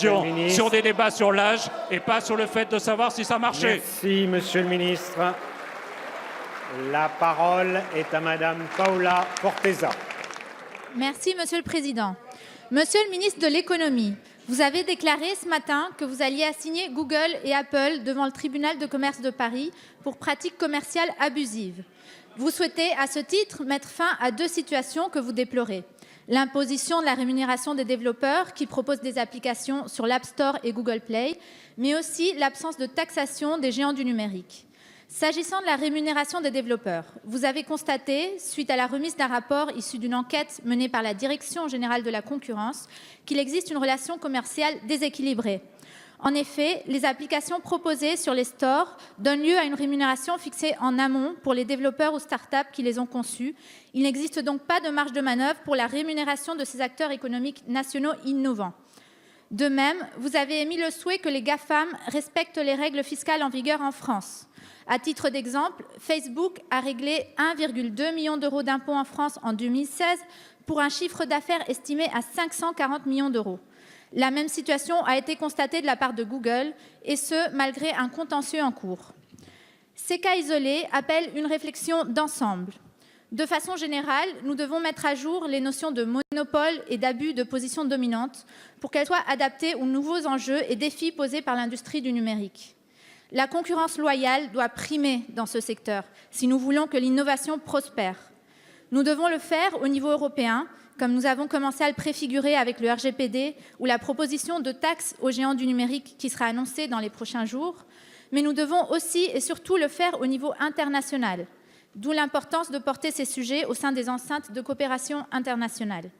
attention sur des débats sur l'âge et pas sur le fait de savoir si ça marchait. Merci, Monsieur le ministre. La parole est à Madame Paola Forteza. Merci, Monsieur le Président. Monsieur le ministre de l'Économie, vous avez déclaré ce matin que vous alliez assigner Google et Apple devant le tribunal de commerce de Paris pour pratiques commerciales abusives. Vous souhaitez, à ce titre, mettre fin à deux situations que vous déplorez. L'imposition de la rémunération des développeurs qui proposent des applications sur l'App Store et Google Play, mais aussi l'absence de taxation des géants du numérique. S'agissant de la rémunération des développeurs, vous avez constaté, suite à la remise d'un rapport issu d'une enquête menée par la Direction générale de la concurrence, qu'il existe une relation commerciale déséquilibrée. En effet, les applications proposées sur les stores donnent lieu à une rémunération fixée en amont pour les développeurs ou start-up qui les ont conçues. Il n'existe donc pas de marge de manœuvre pour la rémunération de ces acteurs économiques nationaux innovants. De même, vous avez émis le souhait que les GAFAM respectent les règles fiscales en vigueur en France. À titre d'exemple, Facebook a réglé 1,2 million d'euros d'impôts en France en 2016 pour un chiffre d'affaires estimé à 540 millions d'euros. La même situation a été constatée de la part de Google, et ce, malgré un contentieux en cours. Ces cas isolés appellent une réflexion d'ensemble. De façon générale, nous devons mettre à jour les notions de monopole et d'abus de position dominante pour qu'elles soient adaptées aux nouveaux enjeux et défis posés par l'industrie du numérique. La concurrence loyale doit primer dans ce secteur si nous voulons que l'innovation prospère. Nous devons le faire au niveau européen, comme nous avons commencé à le préfigurer avec le RGPD ou la proposition de taxe aux géants du numérique qui sera annoncée dans les prochains jours, mais nous devons aussi et surtout le faire au niveau international, d'où l'importance de porter ces sujets au sein des enceintes de coopération internationale.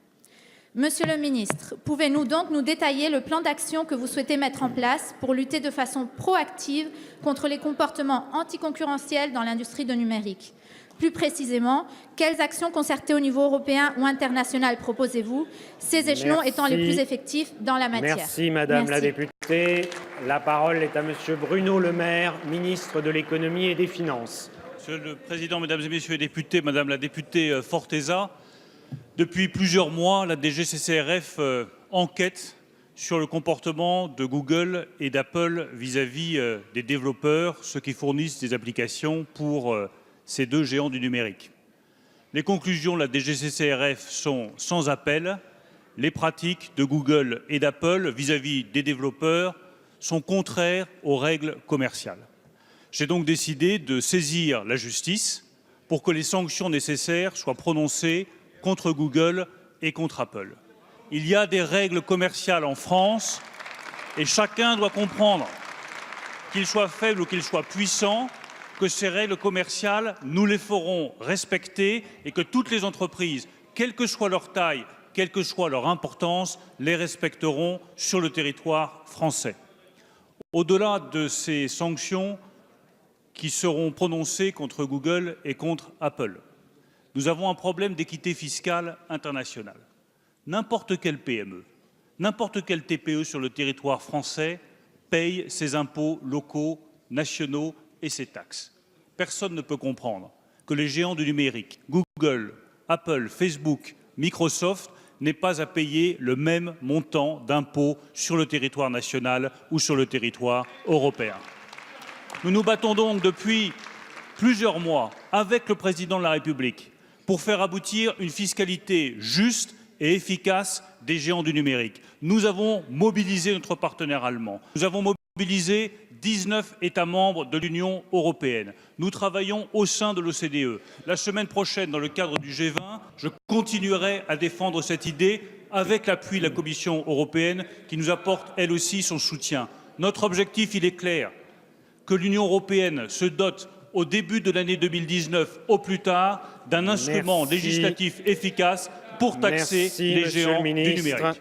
Monsieur le ministre, pouvez-vous donc nous détailler le plan d'action que vous souhaitez mettre en place pour lutter de façon proactive contre les comportements anticoncurrentiels dans l'industrie du numérique? Plus précisément, quelles actions concertées au niveau européen ou international proposez-vous, ces échelons étant les plus effectifs dans la matière? Merci, Madame la députée. La parole est à Monsieur Bruno Le Maire, ministre de l'Économie et des Finances. Monsieur le Président, Mesdames et Messieurs les députés, Madame la députée Forteza, depuis plusieurs mois, la DGCCRF enquête sur le comportement de Google et d'Apple vis-à-vis des développeurs, ceux qui fournissent des applications pour ces deux géants du numérique. Les conclusions de la DGCCRF sont sans appel. Les pratiques de Google et d'Apple vis-à-vis des développeurs sont contraires aux règles commerciales. J'ai donc décidé de saisir la justice pour que les sanctions nécessaires soient prononcées contre Google et contre Apple. Il y a des règles commerciales en France et chacun doit comprendre, qu'il soit faible ou qu'il soit puissant, que ces règles commerciales, nous les ferons respecter et que toutes les entreprises, quelle que soit leur taille, quelle que soit leur importance, les respecteront sur le territoire français. Au-delà de ces sanctions qui seront prononcées contre Google et contre Apple, nous avons un problème d'équité fiscale internationale. N'importe quelle PME, n'importe quelle TPE sur le territoire français paye ses impôts locaux, nationaux et ses taxes. Personne ne peut comprendre que les géants du numérique, Google, Apple, Facebook, Microsoft, n'aient pas à payer le même montant d'impôts sur le territoire national ou sur le territoire européen. Nous nous battons donc depuis plusieurs mois avec le président de la République pour faire aboutir une fiscalité juste et efficace des géants du numérique. Nous avons mobilisé notre partenaire allemand. Nous avons mobilisé 19 États membres de l'Union européenne. Nous travaillons au sein de l'OCDE. La semaine prochaine, dans le cadre du G20, je continuerai à défendre cette idée avec l'appui de la Commission européenne qui nous apporte, elle aussi, son soutien. Notre objectif, il est clair, que l'Union européenne se dote au début de l'année 2019, au plus tard, d'un instrument législatif efficace pour taxer les géants du numérique.